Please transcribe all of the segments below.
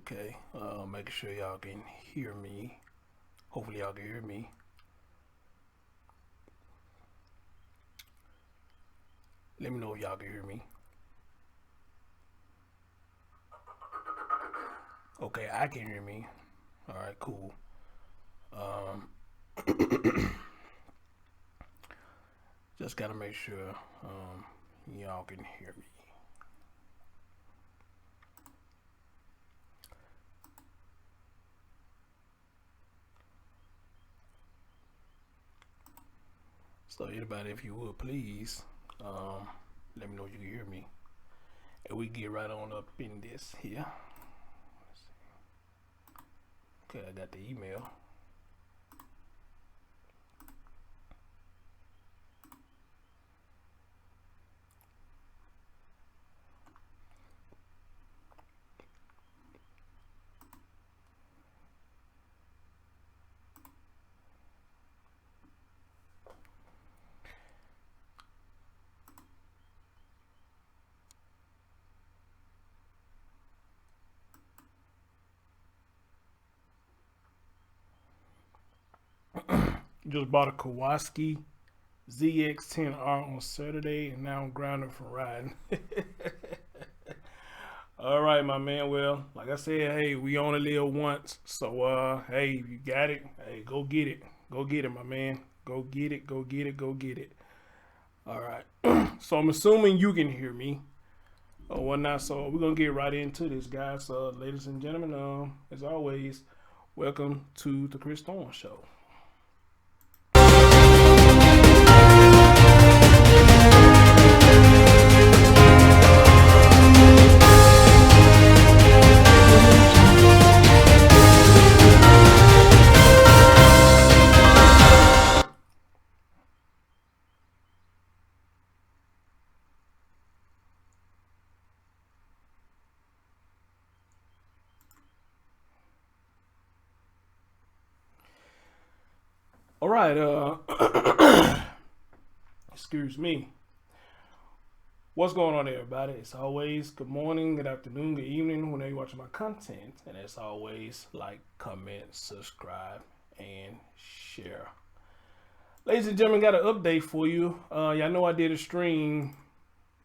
Okay, making sure y'all can hear me. Hopefully y'all can hear me. Let me know if y'all can hear me. Okay, I can hear me. All right, cool. Just gotta make sure y'all can hear me. So anybody, if you would please, let me know if you can hear me, and we get right on up in this here. Okay, I got the email. Just bought a Kawasaki ZX-10R on Saturday, and now I'm grounded from riding. All right, my man. Well, like I said, hey, we only live once, so hey, you got it. Hey, go get it. Go get it, my man. Go get it. Go get it. Go get it. All right. So I'm assuming you can hear me or whatnot. So we're gonna get right into this, guys. Ladies and gentlemen, as always, welcome to the Chris Thorne Show. All right, excuse me. What's going on, everybody? As always, good morning, good afternoon, good evening, whenever you're watching my content. And as always, like, comment, subscribe, and share. Ladies and gentlemen, got an update for you. Y'all know I did a stream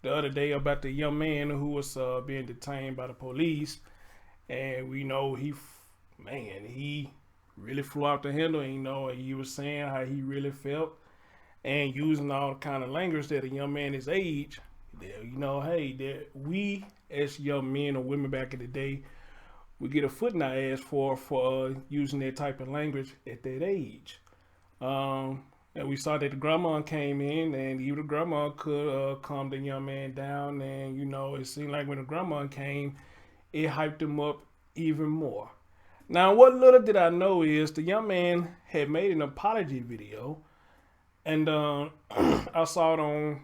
the other day about the young man who was being detained by the police. And we know he really flew out the handle, and he was saying how he really felt and using all the kind of language that a young man his age, that we as young men or women back in the day, we get a foot in our ass for using that type of language at that age. And we saw that the grandma came in, and even the grandma could calm the young man down, and it seemed like when the grandma came, it hyped him up even more. Now, what little did I know is the young man had made an apology video, and I saw it on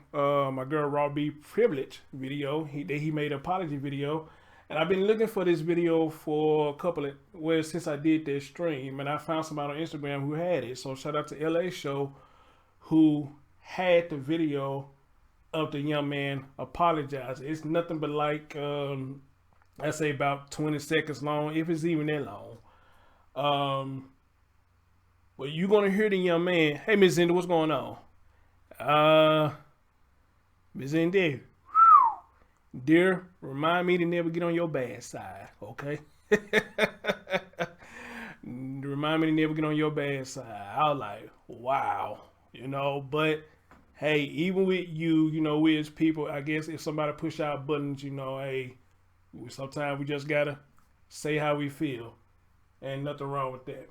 my girl Raw B Privilege video. He made an apology video, and I've been looking for this video for since I did that stream, and I found somebody on Instagram who had it. So shout out to LA Show, who had the video of the young man apologizing. It's nothing but like I say about 20 seconds long, if it's even that long. But you're gonna hear the young man. Hey, Miss Zinda, what's going on? Miss Zinda, dear, remind me to never get on your bad side, okay? Remind me to never get on your bad side. I was like, wow, but hey, even with you, we as people, I guess if somebody push our buttons, hey, sometimes we just gotta say how we feel, and nothing wrong with that.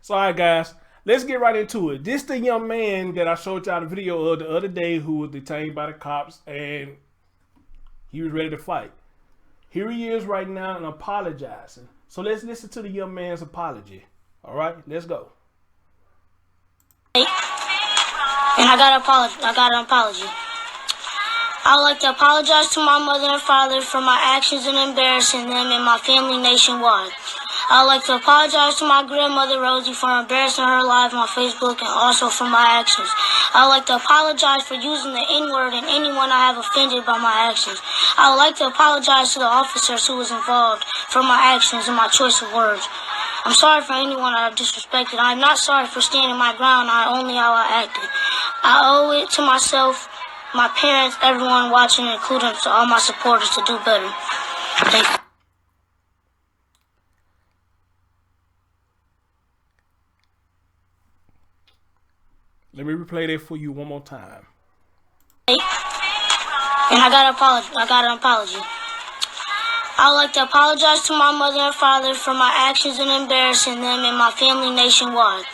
So, all right, guys, let's get right into it. This the young man that I showed y'all the video of the other day who was detained by the cops, and he was ready to fight. Here he is right now and apologizing. So let's listen to the young man's apology. All right, let's go. And I got an apology. I would like to apologize to my mother and father for my actions and embarrassing them and my family nationwide. I would like to apologize to my grandmother Rosie for embarrassing her live on Facebook and also for my actions. I would like to apologize for using the N-word and anyone I have offended by my actions. I would like to apologize to the officers who was involved for my actions and my choice of words. I'm sorry for anyone I have disrespected. I'm not sorry for standing my ground, only how I acted. I owe it to myself, my parents, everyone watching, including to all my supporters, to do better. Thank you. Let me replay that for you one more time. And I got an apology. I would like to apologize to my mother and father for my actions and embarrassing them and my family nationwide.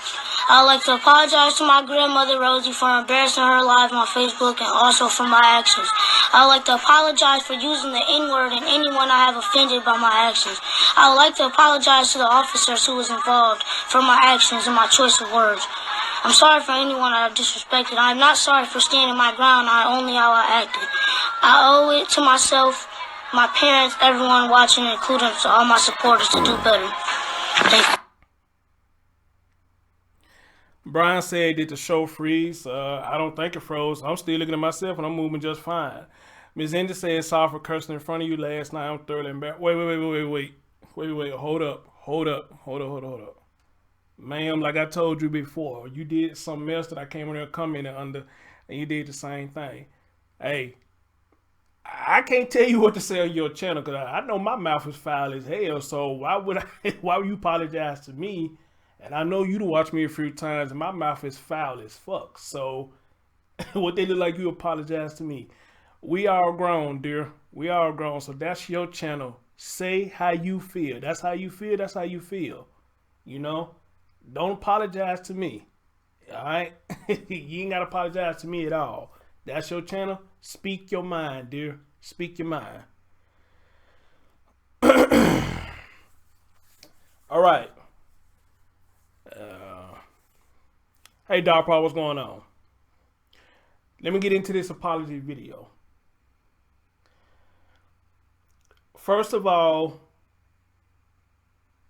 I would like to apologize to my grandmother Rosie for embarrassing her live on Facebook and also for my actions. I would like to apologize for using the N-word and anyone I have offended by my actions. I would like to apologize to the officers who was involved for my actions and my choice of words. I'm sorry for anyone I have disrespected. I'm not sorry for standing my ground, only how I acted. I owe it to myself, my parents, everyone watching, including to all my supporters, to do better. Thank you. Brian said that the show freeze. I don't think it froze. I'm still looking at myself and I'm moving just fine. Ms. Indy said, sorry for cursing in front of you last night. I'm thoroughly embarrassed. Wait. Hold up. Ma'am, like I told you before, you did something else that I came in there commenting under, and you did the same thing. Hey, I can't tell you what to say on your channel because I know my mouth is foul as hell. So why would you apologize to me? And I know you to watch me a few times, and my mouth is foul as fuck. So what they look like you apologize to me? We are grown, dear. We are grown. So that's your channel. Say how you feel. That's how you feel. That's how you feel. You know. Don't apologize to me. All right? You ain't got to apologize to me at all. That's your channel. Speak your mind, dear. Speak your mind. All right. Hey, Dog Paul, what's going on? Let me get into this apology video. First of all,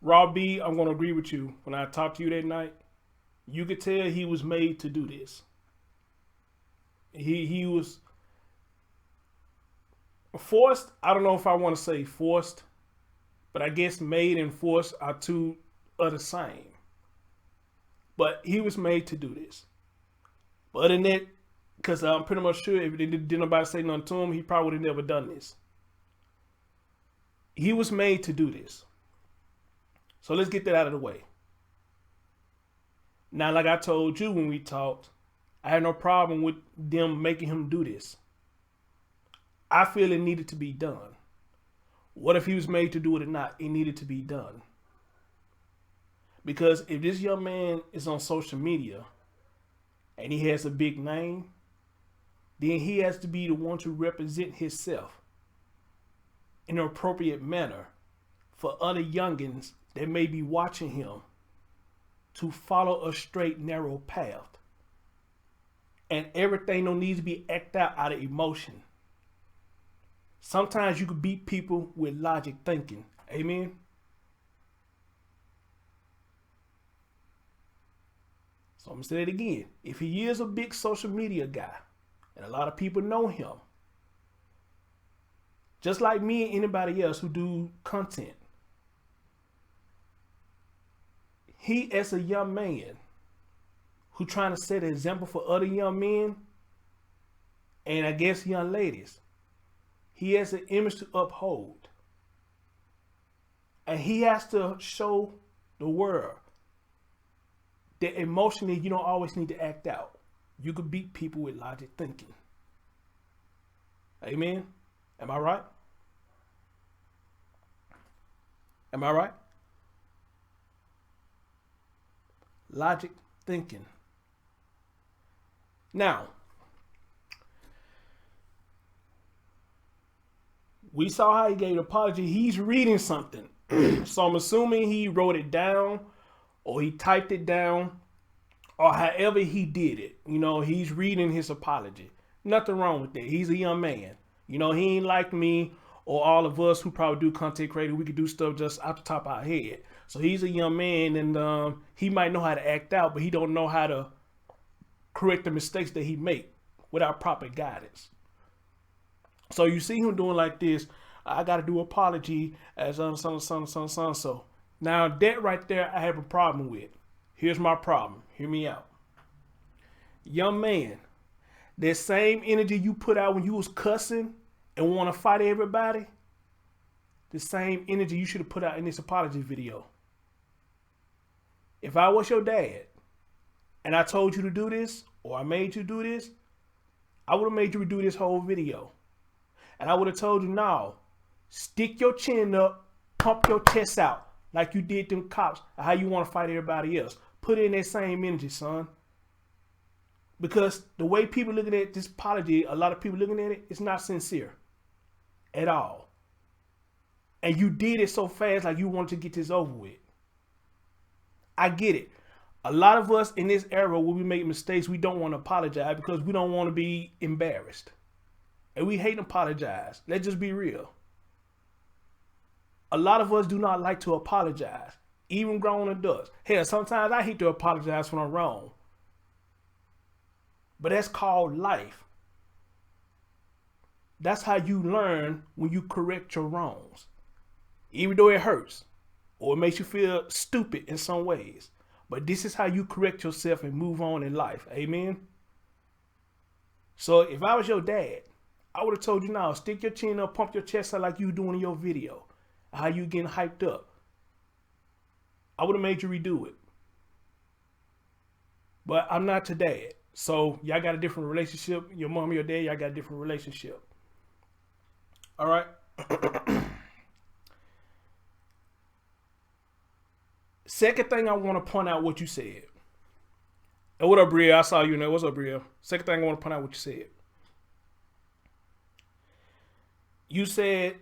Raw B, I'm going to agree with you. When I talked to you that night, you could tell he was made to do this. He was forced. I don't know if I want to say forced, but I guess made and forced are two of the same. But he was made to do this. But other than that, because I'm pretty much sure if did nobody say nothing to him, he probably would have never done this. He was made to do this. So let's get that out of the way. Now, like I told you when we talked, I had no problem with them making him do this. I feel it needed to be done. What if he was made to do it or not? It needed to be done. Because if this young man is on social media and he has a big name, then he has to be the one to represent himself in an appropriate manner for other youngins that may be watching him to follow a straight, narrow path. And everything don't need to be acted out of emotion. Sometimes you can beat people with logic thinking. Amen? So I'm going to say it again. If he is a big social media guy, and a lot of people know him, just like me and anybody else who do content, he, as a young man who trying to set an example for other young men and I guess young ladies, he has an image to uphold. And he has to show the world that emotionally you don't always need to act out. You could beat people with logic thinking. Amen? Am I right? Am I right? Logic thinking. Now, we saw how he gave an apology. He's reading something. So I'm assuming he wrote it down or he typed it down or however he did it. You know, he's reading his apology. Nothing wrong with that. He's a young man. You know, he ain't like me or all of us who probably do content creating. We could do stuff just out the top of our head. So he's a young man, and he might know how to act out, but he don't know how to correct the mistakes that he make without proper guidance. So you see him doing like this. I got to do apology as so. Now that right there, I have a problem with. Here's my problem. Hear me out. Young man, that same energy you put out when you was cussing and want to fight everybody, the same energy you should have put out in this apology video. If I was your dad and I told you to do this, or I made you do this, I would have made you redo this whole video. And I would have told you, no, stick your chin up, pump your chest out like you did them cops, how you want to fight everybody else. Put in that same energy, son. Because the way people looking at this apology, a lot of people looking at it, it's not sincere at all. And you did it so fast like you wanted to get this over with. I get it. A lot of us in this era, when we make mistakes, we don't want to apologize because we don't want to be embarrassed. And we hate to apologize. Let's just be real. A lot of us do not like to apologize, even grown adults. Hell, sometimes I hate to apologize when I'm wrong. But that's called life. That's how you learn when you correct your wrongs. Even though it hurts or it makes you feel stupid in some ways. But this is how you correct yourself and move on in life. Amen? So if I was your dad, I would have told you now, stick your chin up, pump your chest out like you doing in your video. How you getting hyped up. I would have made you redo it. But I'm not your dad. So y'all got a different relationship. Your mom and your dad, y'all got a different relationship. All right. Second thing I want to point out what you said. And what up, Bria? I saw you in there. What's up, Bria? Second thing I want to point out what you said. You said,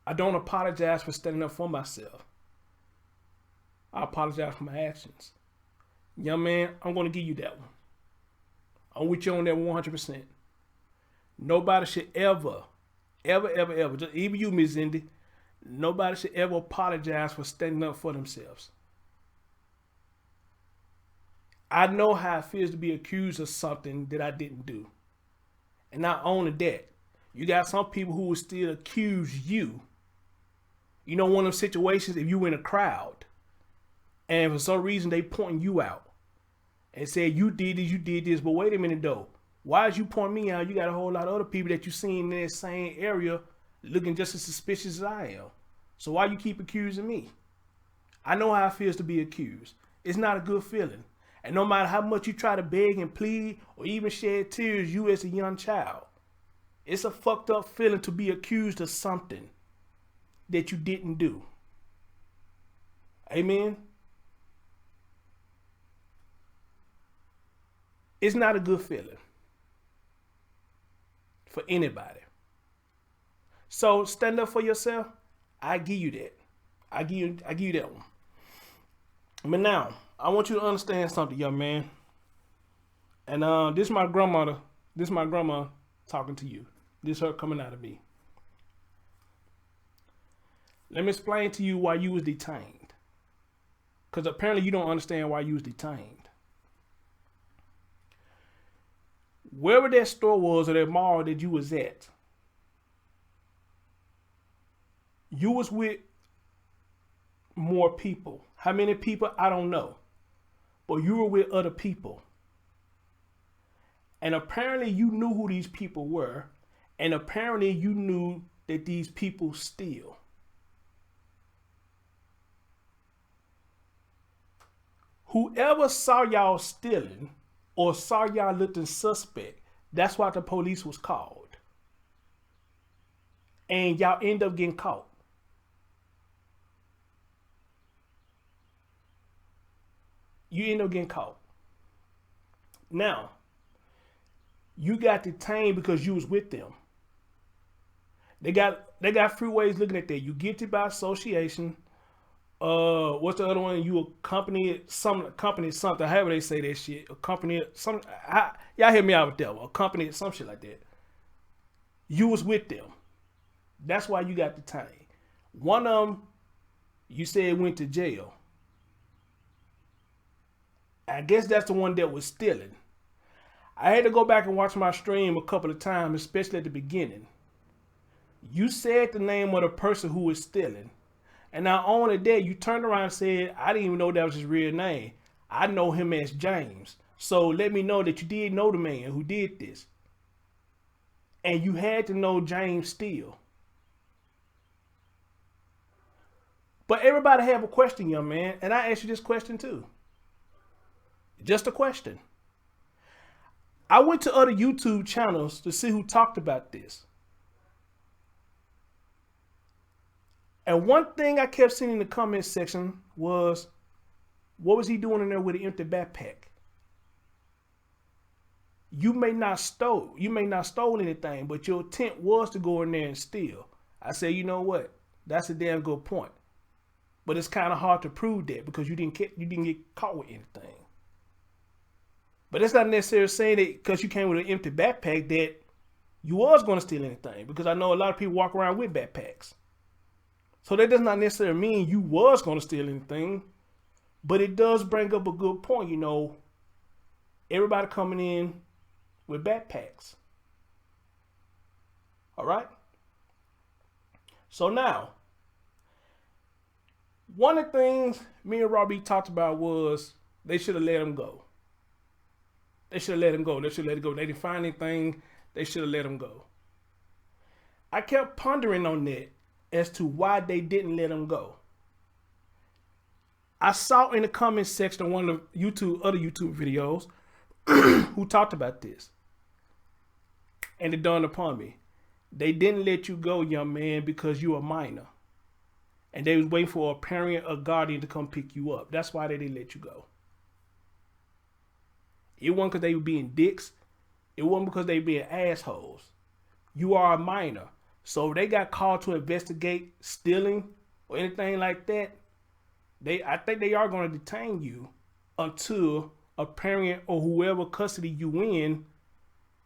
I don't apologize for standing up for myself. I apologize for my actions. Young man, I'm going to give you that one. I'm with you on that 100%. Nobody should ever, just even you, Miss Indy, nobody should ever apologize for standing up for themselves. I know how it feels to be accused of something that I didn't do. And not only that, you got some people who will still accuse you. You know, one of those situations, if you in a crowd and for some reason they pointing you out and say, you did this, but wait a minute though. Why is you pointing me out? You got a whole lot of other people that you seen in that same area looking just as suspicious as I am. So why you keep accusing me? I know how it feels to be accused. It's not a good feeling. And no matter how much you try to beg and plead or even shed tears, you as a young child, it's a fucked up feeling to be accused of something that you didn't do. Amen? It's not a good feeling for anybody. So stand up for yourself. I give you that. I give you that one. But now, I want you to understand something, young man. And this is my grandmother. This is my grandma talking to you. This is her coming out of me. Let me explain to you why you was detained. Because apparently you don't understand why you was detained. Wherever that store was or that mall that you was at, you was with more people. How many people? I don't know. But you were with other people. And apparently you knew who these people were. And apparently you knew that these people steal. Whoever saw y'all stealing or saw y'all looking suspect, that's why the police was called. And y'all end up getting caught. You end up getting caught. Now, you got detained because you was with them. They got free ways looking at that. You guilty by association. What's the other one? You accompanied something. However they say that shit. Accompanied some. Y'all hear me out with that one. Accompanied some shit like that. You was with them. That's why you got detained. One of them You said went to jail. I guess that's the one that was stealing. I had to go back and watch my stream a couple of times, especially at the beginning. You said the name of the person who was stealing. And not only that, you turned around and said, I didn't even know that was his real name. I know him as James. So let me know that you did know the man who did this. And you had to know James still. But everybody have a question, young man. And I ask you this question too. Just a question. I went to other YouTube channels to see who talked about this. And one thing I kept seeing in the comment section was, what was he doing in there with an empty backpack? You may not stole anything, but your intent was to go in there and steal. I say, you know what? That's a damn good point. But it's kind of hard to prove that because you didn't get caught with anything. But that's not necessarily saying that because you came with an empty backpack that you was going to steal anything. Because I know a lot of people walk around with backpacks. So that does not necessarily mean you was going to steal anything. But it does bring up a good point. You know, everybody coming in with backpacks. All right. So now, one of the things me and Robbie talked about was they should have let him go. They should have let him go. They should let it go. They didn't find anything. They should have let him go. I kept pondering on that as to why they didn't let him go. I saw in the comment section of one of the other YouTube videos who talked about this. And it dawned upon me. They didn't let you go, young man, because you're a minor. And they was waiting for a parent or guardian to come pick you up. That's why they didn't let you go. It wasn't because they were being dicks. It wasn't because they were being assholes. You are a minor. So if they got called to investigate stealing or anything like that, I think they are going to detain you until a parent or whoever custody you in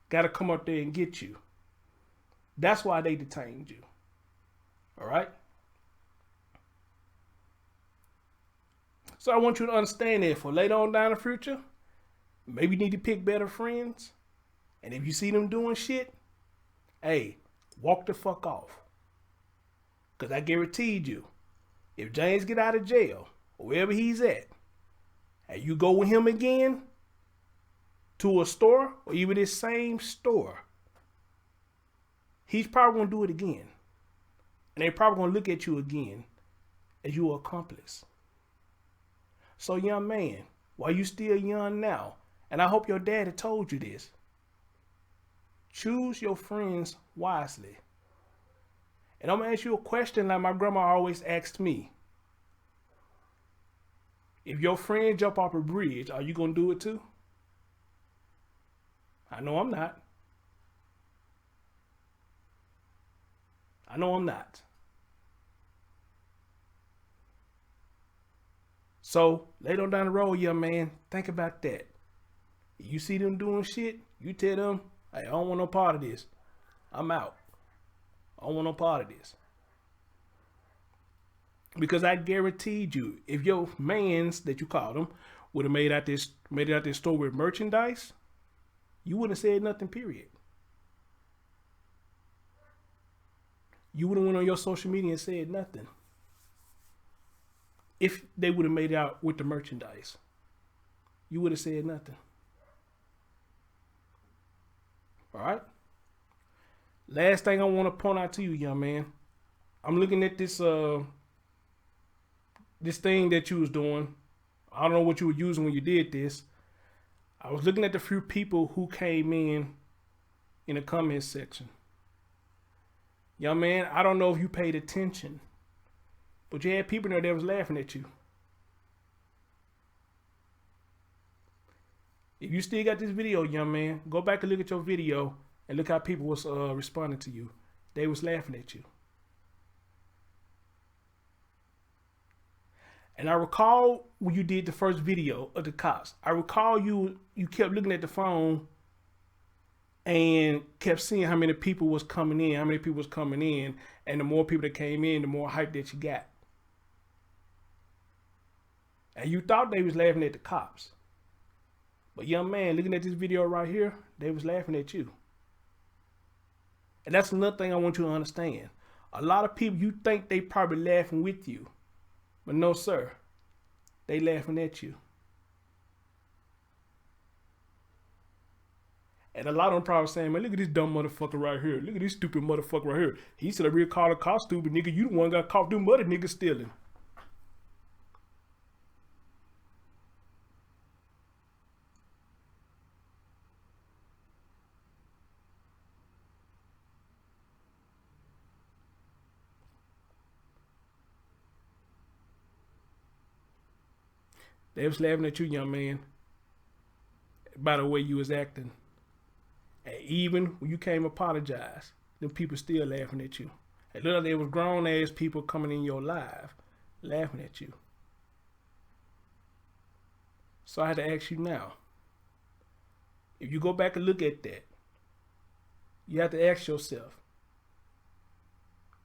got to come up there and get you. That's why they detained you. All right? So I want you to understand that for later on down the future, maybe you need to pick better friends. And if you see them doing shit, hey, walk the fuck off. Because I guaranteed you, if James get out of jail, or wherever he's at, and you go with him again to a store, or even this same store, he's probably going to do it again. And they're probably going to look at you again as your accomplice. So young man, while you still young now, and I hope your daddy told you this, choose your friends wisely. And I'm going to ask you a question like my grandma always asked me. If your friend jump off a bridge, are you going to do it too? I know I'm not. I know I'm not. So, later on down the road, young man, think about that. You see them doing shit, you tell them, hey, I don't want no part of this. I'm out. I don't want no part of this. Because I guaranteed you, if your mans that you called them would have made it out this store with merchandise, you wouldn't have said nothing, period. You would have went on your social media and said nothing. If they would have made it out with the merchandise, you would have said nothing. All right? Last thing I want to point out to you, young man. I'm looking at this this thing that you was doing. I don't know what you were using when you did this. I was looking at the few people who came in the comment section. Young man, I don't know if you paid attention, but you had people there that was laughing at you. If you still got this video, young man, go back and look at your video and look how people was responding to you. They was laughing at you. And I recall when you did the first video of the cops, I recall you kept looking at the phone and kept seeing how many people was coming in, and the more people that came in, the more hype that you got. And you thought they was laughing at the cops. But young man, looking at this video right here, they was laughing at you. And that's another thing I want you to understand. A lot of people, you think they probably laughing with you. But no, sir. They laughing at you. And a lot of them probably saying, man, look at this dumb motherfucker right here. Look at this stupid motherfucker right here. He said, I really called a car stupid, nigga. You the one got caught doing mother niggas stealing. They was laughing at you, young man, by the way you was acting. And even when you came apologize, them people still laughing at you. And look, there was grown ass people coming in your life laughing at you. So I had to ask you now, if you go back and look at that, you have to ask yourself,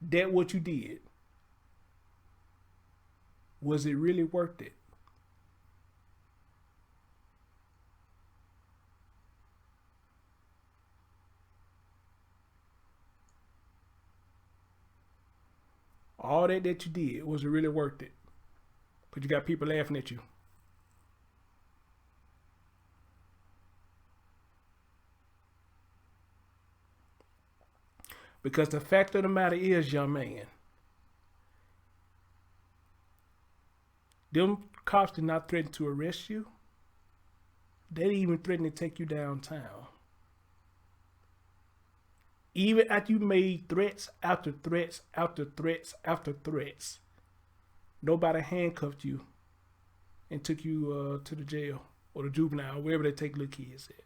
that what you did, was it really worth it? All that you did, was it really worth it? But you got people laughing at you. Because the fact of the matter is, young man, them cops did not threaten to arrest you. They didn't even threaten to take you downtown. Even after you made threats after threats after threats after threats, nobody handcuffed you and took you to the jail or the juvenile, wherever they take little kids at.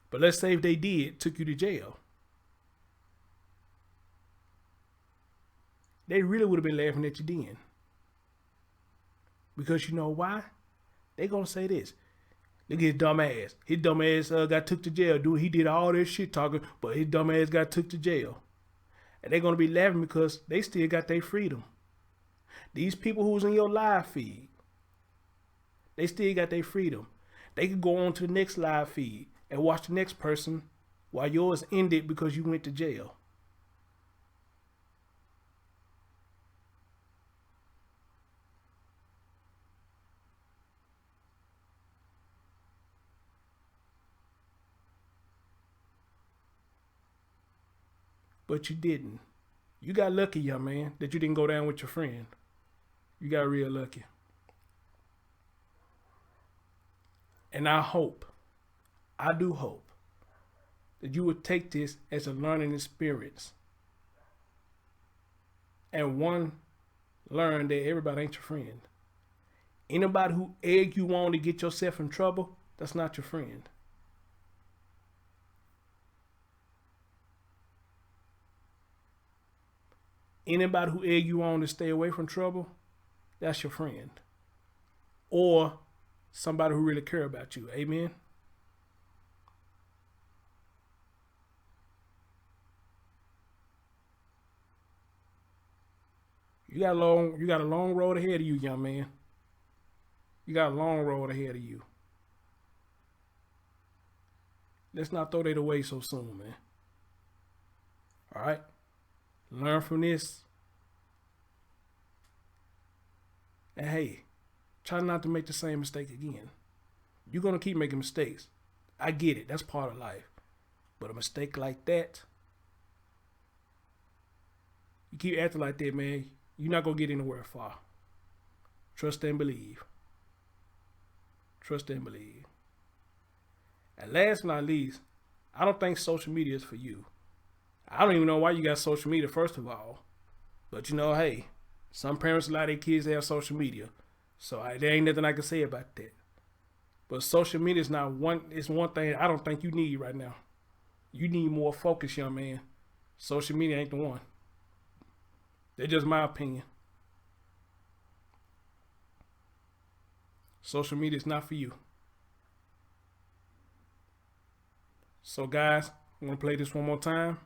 But let's say if they did, took you to jail, they really would have been laughing at you then. Because you know why? They gonna say this. Look at his dumb ass. His dumb ass got took to jail. Dude, he did all this shit talking, but his dumb ass got took to jail. And they're going to be laughing because they still got their freedom. These people who's in your live feed, they still got their freedom. They can go on to the next live feed and watch the next person while yours ended because you went to jail. But you didn't. You got lucky, young man, that you didn't go down with your friend. You got real lucky. And I do hope, that you would take this as a learning experience. And learn that everybody ain't your friend. Anybody who egg you on to get yourself in trouble, that's not your friend. Anybody who egg you on to stay away from trouble, that's your friend. Or somebody who really care about you. Amen? You got a long road ahead of you, young man. You got a long road ahead of you. Let's not throw that away so soon, man. All right? Learn from this. And hey, try not to make the same mistake again. You're going to keep making mistakes. I get it. That's part of life. But a mistake like that, you keep acting like that, man, you're not going to get anywhere far. Trust and believe. Trust and believe. And last but not least, I don't think social media is for you. I don't even know why you got social media, first of all. But you know, hey, some parents allow their kids to have social media. So there ain't nothing I can say about that. But social media is one thing I don't think you need right now. You need more focus, young man. Social media ain't the one. That's just my opinion. Social media is not for you. So guys, I'm going to play this one more time.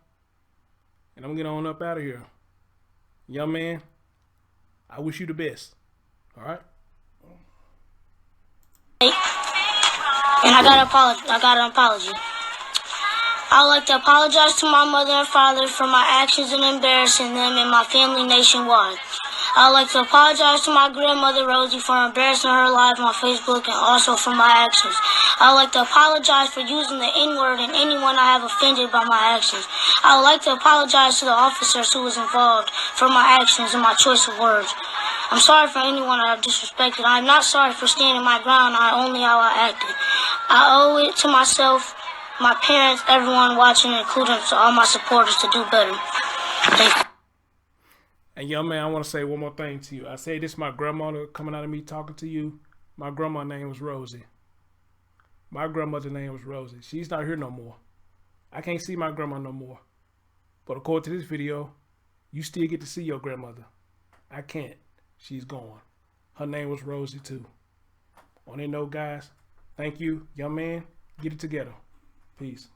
And I'm going to get on up out of here. Young man, I wish you the best. All right. And I got an apology. I would like to apologize to my mother and father for my actions and embarrassing them and my family nationwide. I would like to apologize to my grandmother Rosie for embarrassing her live on Facebook and also for my actions. I would like to apologize for using the N-word and anyone I have offended by my actions. I would like to apologize to the officers who was involved for my actions and my choice of words. I'm sorry for anyone I have disrespected. I'm not sorry for standing my ground on only how I acted. I owe it to myself, my parents, everyone watching, including to all my supporters, to do better. Thank you. And young man, I want to say one more thing to you. I say this, my grandmother coming out of me talking to you. My grandma's name was Rosie. My grandmother's name was Rosie. She's not here no more. I can't see my grandma no more. But according to this video, you still get to see your grandmother. I can't. She's gone. Her name was Rosie too. On that note, guys, thank you. Young man, get it together. Peace.